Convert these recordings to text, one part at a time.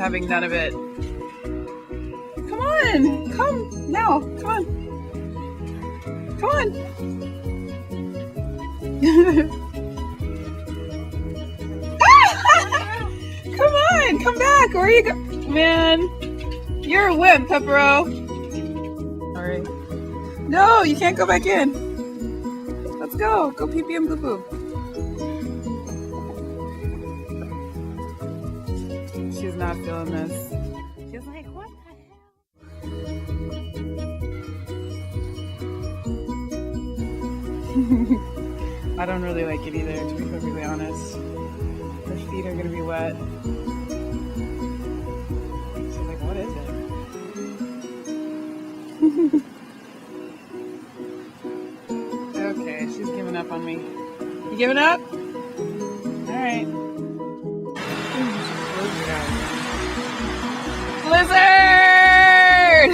having none of it. Come on, come now, come on. Come on. Come on, come back. Where are you going? Man, you're a wimp, Peppero. Sorry. No, you can't go back in. Let's go. Go pee pee and poo poo. She's not feeling this. She's like, what the hell? I don't really like it either, to be perfectly honest. Her feet are gonna be wet. She's like, what is it? Okay, she's giving up on me. You giving up? Alright. Blizzard!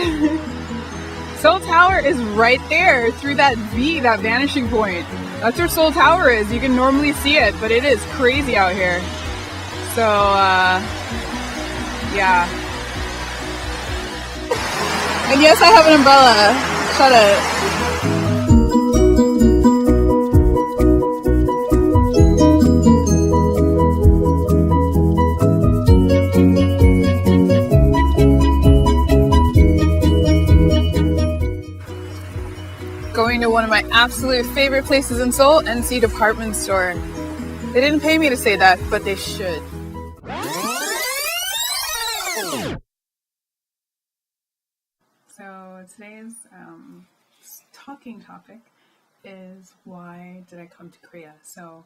Seoul Tower is right there through that V, that vanishing point. That's where Seoul Tower is. You can normally see it, but it is crazy out here. So, yeah. And yes, I have an umbrella. Shut up. Going to one of my absolute favorite places in Seoul, NC department store. They didn't pay me to say that, but they should. So today's talking topic is why did I come to Korea? So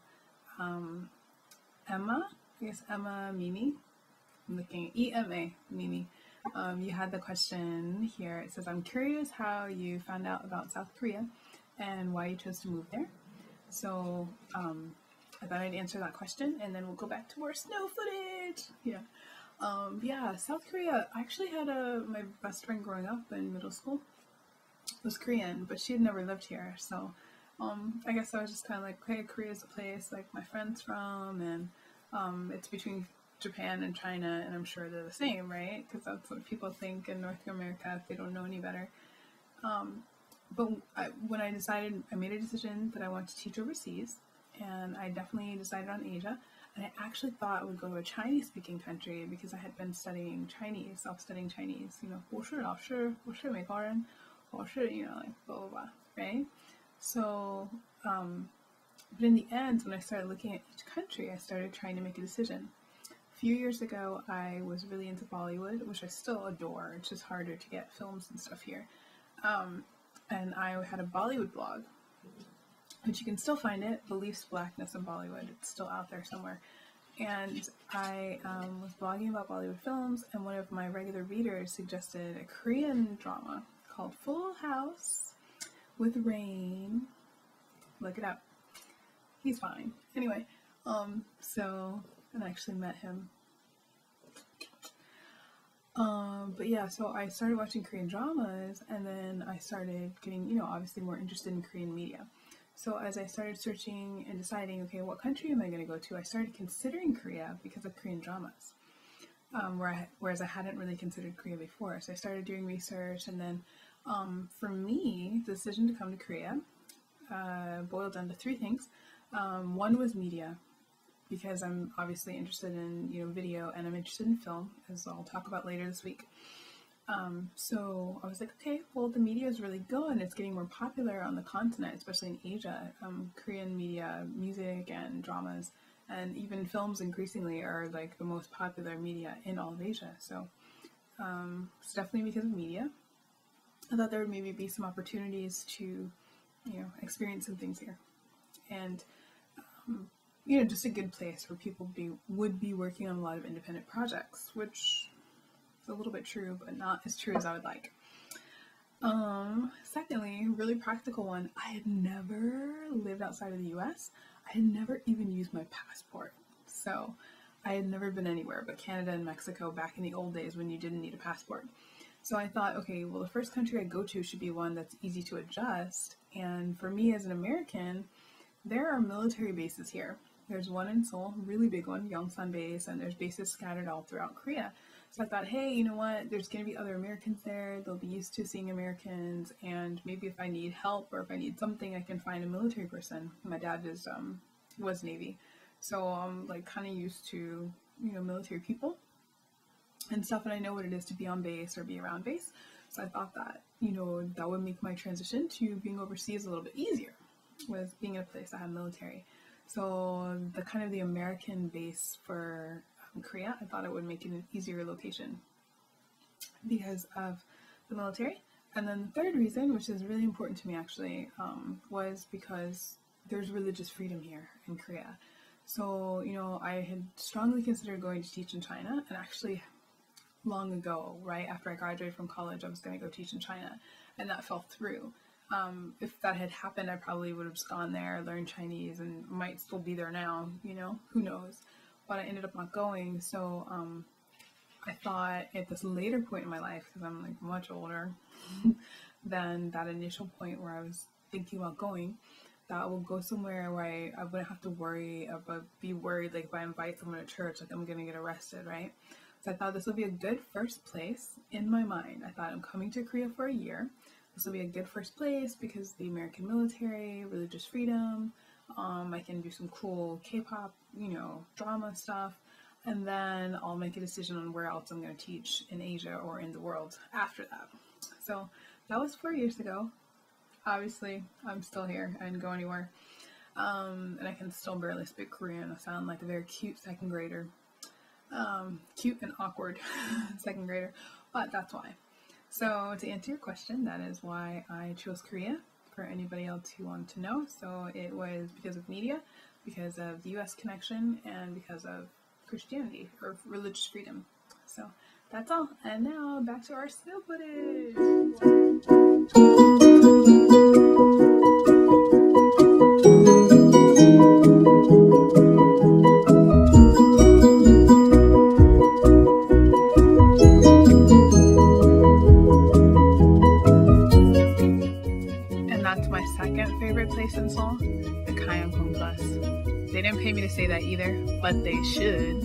Emma, Mimi, I'm looking at EMA, Mimi. You had the question here. It says, I'm curious how you found out about South Korea and why you chose to move there. So I thought I'd answer that question and then we'll go back to more snow footage. Yeah, South Korea. I actually had my best friend growing up in middle school was Korean, but she had never lived here. So I guess I was just kind of like, okay, Korea's a place like my friend's from, and it's between Japan and China, and I'm sure they're the same, right? Because that's what people think in North America if they don't know any better. But when I made a decision that I wanted to teach overseas, and I definitely decided on Asia. And I actually thought I would go to a Chinese-speaking country because I had been studying Chinese, self-studying Chinese. 我是老师, 我是美国人, 我是, like blah blah blah, right? So, but in the end, when I started looking at each country, I started trying to make a decision. A few years ago, I was really into Bollywood, which I still adore. It's just harder to get films and stuff here. And I had a Bollywood blog, which you can still find it, Beliefs, Blackness, and Bollywood. It's still out there somewhere. And I was blogging about Bollywood films, and one of my regular readers suggested a Korean drama called Full House with Rain. Look it up. He's fine. Anyway, and I actually met him. But yeah, so I started watching Korean dramas, and then I started getting, obviously more interested in Korean media. So as I started searching and deciding, okay, what country am I going to go to? I started considering Korea because of Korean dramas, whereas I hadn't really considered Korea before. So I started doing research, and then for me, the decision to come to Korea boiled down to three things. One was media, because I'm obviously interested in video, and I'm interested in film, as I'll talk about later this week. So I was like, okay, well, the media is really good. It's getting more popular on the continent, especially in Asia. Korean media, music and dramas, and even films increasingly are like the most popular media in all of Asia. So it's definitely because of media. I thought there would maybe be some opportunities to, experience some things here. And, just a good place where people would be working on a lot of independent projects, which a little bit true, but not as true as I would like. Secondly, really practical one, I had never lived outside of the US. I had never even used my passport. So I had never been anywhere but Canada and Mexico back in the old days when you didn't need a passport. So I thought, okay, well, the first country I go to should be one that's easy to adjust. And for me as an American, there are military bases here. There's one in Seoul, really big one, Yongsan base, and there's bases scattered all throughout Korea. So I thought, hey, you know what? There's going to be other Americans there. They'll be used to seeing Americans. And maybe if I need help or if I need something, I can find a military person. My dad was Navy. So I'm like kind of used to, military people and stuff. And I know what it is to be on base or be around base. So I thought that, that would make my transition to being overseas a little bit easier, was being in a place that had military. So the American base for Korea, I thought it would make it an easier location because of the military. And then the third reason, which is really important to me actually, was because there's religious freedom here in Korea. So, I had strongly considered going to teach in China, and actually long ago, right after I graduated from college, I was going to go teach in China, and that fell through. If that had happened, I probably would have just gone there, learned Chinese, and might still be there now, who knows. But I ended up not going, so I thought at this later point in my life, because I'm like much older than that initial point where I was thinking about going, that I will go somewhere where I wouldn't have to be worried like if I invite someone to church, like I'm going to get arrested, right? So I thought this would be a good first place in my mind. I thought I'm coming to Korea for a year. This will be a good first place because the American military, religious freedom, I can do some cool K-pop, drama stuff, and then I'll make a decision on where else I'm going to teach in Asia or in the world after that. So that was 4 years ago. Obviously, I'm still here. I didn't go anywhere. And I can still barely speak Korean. I sound like a very cute second grader. Cute and awkward second grader, but that's why. So to answer your question, that is why I chose Korea, for anybody else who wanted to know. So it was because of media, because of the US connection, and because of Christianity or religious freedom. So that's all. And now back to our snow footage. In Seoul, the Gyeongwon Plus. They didn't pay me to say that either, but they should.